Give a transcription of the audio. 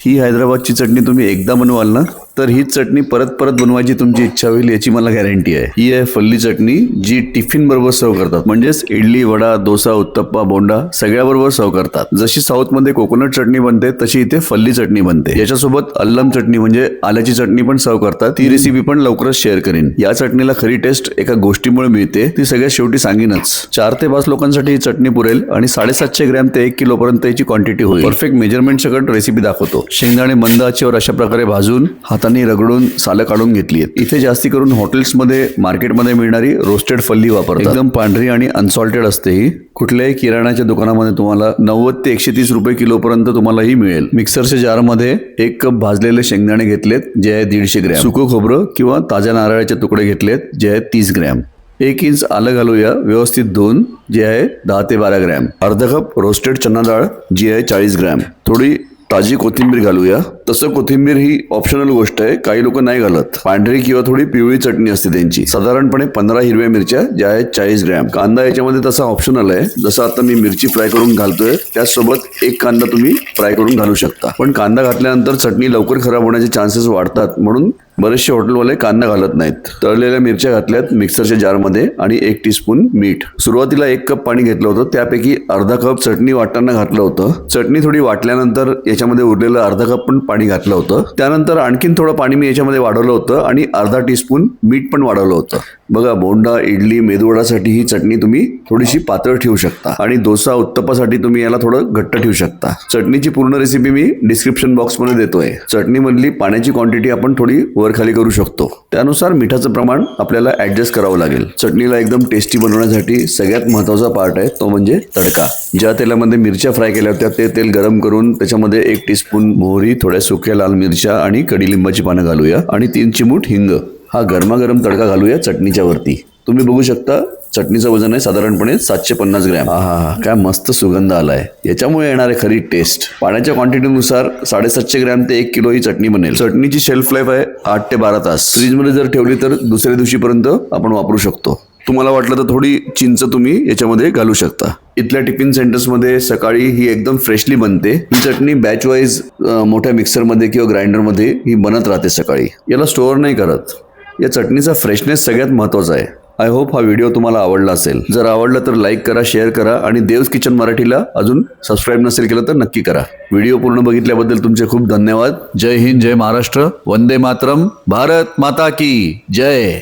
ही हैदराबादची चटणी तुम्ही एकदा बनवाल ना तर ही चटणी परत परत बनवायची तुमची इच्छा होईल याची मला गॅरंटी आहे। ही आहे फल्ली चटणी जी टिफिन बरोबर सर्व करतात, म्हणजेच इडली, वडा, डोसा, उत्तप्पा, बोंडा सगळ्या बरोबर सर्व करतात। जशी साऊथ मध्ये कोकोनट चटणी बनते तशी इथे फल्ली चटणी बनते। याच्यासोबत अल्लम चटणी म्हणजे आल्याची चटणी पण सर्व करतात। ती रेसिपी पण लवकरच शेअर करीन। या चटणीला खरी टेस्ट एका गोष्टीमुळे मिळते, ती सगळ्यात शेवटी सांगीनच। 4 ते 5 लोकांसाठी ही चटणी पुरेल आणि 750 ग्रॅम ते 1 किलो पर्यंत याची क्वांटिटी होईल। परफेक्ट मेजरमेंट सकट रेसिपी दाखवतो। शेंगदाणे मंद आचेवर अशा प्रकारे भाजून हाताने रगडून सालं काढून घेतली आहेत। इथे जास्ती करून हॉटेल्समध्ये मार्केटमध्ये मिळणारी रोस्टेड फल्ली वापरतात। एकदम पांढरी आणि अनसॉल्टेड असते ही। कुठल्याही किराणाच्या दुकानामध्ये तुम्हाला 90 ते 130 रुपये किलो पर्यंत तुम्हाला ही मिळेल। मिक्सरच्या जारमध्ये 1 कप भाजलेले शेंगदाणे घेतलेत जे आहे 150 ग्रॅम, सुकं खोबरं किंवा ताज्या नारळाचे तुकडे घेतलेत जे आहे 30 ग्रॅम, 1 इंच आलं घालूया व्यवस्थित धुवून जे आहे 10 ते 12 ग्रॅम, अर्धा कप रोस्टेड चना डाळ जी आहे 40 ग्रॅम, थोडी ताजी कोथिंबीर घालूया। तसं कोथिंबीर ही ऑप्शनल गोष्ट आहे, काही लोक नाही घालत। पांढरी किंवा थोडी पिवळी चटणी असते त्यांची। साधारणपणे 15 हिरव्या मिरच्या ज्या आहेत 40 ग्रॅम। कांदा याच्यामध्ये तसा ऑप्शनल आहे, जसं आता मी मिरची फ्राय करून घालतोय त्याचसोबत 1 कांदा तुम्ही फ्राय करून घालू शकता। पण कांदा घातल्यानंतर चटणी लवकर खराब होण्याचे चान्सेस वाढतात, म्हणून बरेचसे हॉटेलवाले कांदा घालत नाहीत। तळलेल्या मिरच्या घातल्यात मिक्सरच्या जारमध्ये आणि 1 टीस्पून मीठ। सुरुवातीला 1 कप पाणी घेतलं होतं, त्यापैकी अर्धा कप चटणी वाटताना घातलं होतं। चटणी थोडी वाटल्यानंतर याच्यामध्ये उरलेलं अर्धा कप पण पाणी घातलं होतं। त्यानंतर आणखीन थोडं पाणी मी याच्यामध्ये वाढवलं होतं आणि अर्धा टीस्पून मीठ पण वाढवलं होतं। बघा, बोंडा, इडली, मेदूवडासाठी ही चटणी तुम्ही थोडीशी पातळ ठेवू शकता आणि डोसा, उत्तप्पासाठी तुम्ही याला थोडं घट्ट ठेवू शकता। चटणीची पूर्ण रेसिपी मी डिस्क्रिप्शन बॉक्समध्ये देतोय। चटणीमधली पाण्याची क्वांटिटी आपण थोडी वर खाली करू शकतो, त्यानुसार मिठाचं प्रमाण आपल्याला ऍडजस्ट करावं लागेल। चटणीला एकदम टेस्टी बनवण्यासाठी सगळ्यात महत्त्वाचा पार्ट आहे तो म्हणजे तडका। ज्या तेलामध्ये मिरच्या फ्राय केल्या होत्या ते तेल गरम करून त्याच्यामध्ये 1 टीस्पून मोहरी, थोड्या सुक्या लाल मिरच्या आणि कडीलिंबाची पानं घालूया आणि 3 चिमूट हिंग। हा गरमागरम तडका घालूया चटणीच्या वरती। तुम्ही बघू शकता चटणीचं वजन आहे साधारणपणे 750 ग्रॅम। काय मस्त सुगंध आलाय, याच्यामुळे येणारे खरी टेस्ट। पाण्याच्या क्वांटिटीनुसार 750 ग्रॅम ते 1 किलो ही चटणी बनेल। चटणीची शेल्फ लाईफ आहे 8 ते 12 तास। फ्रीजमध्ये जर ठेवली तर दुसऱ्या दिवशीपर्यंत आपण वापरू शकतो। तुम्हाला वाटलं तर थोडी चिंच तुम्ही याच्यामध्ये घालू शकता। इथल्या टिफिन सेंटर्समध्ये सकाळी ही एकदम फ्रेशली बनते। ही चटणी बॅच वाईज मोठ्या मिक्सरमध्ये किंवा ग्राइंडरमध्ये ही बनत राहते सकाळी, याला स्टोअर नाही करत। या चटणीचा फ्रेशनेस सगळ्यात महत्त्वाचा आहे। आय होप हा व्हिडिओ तुम्हाला आवडला असेल। जर आवडला तर लाईक करा, शेअर करा आणि देव्स किचन मराठीला अजून सबस्क्राईब नसेल केलं तर नक्की करा। व्हिडिओ पूर्ण बघितल्याबद्दल तुमचे खूप धन्यवाद। जय हिंद, जय महाराष्ट्र, वंदे मातरम, भारत माता की जय।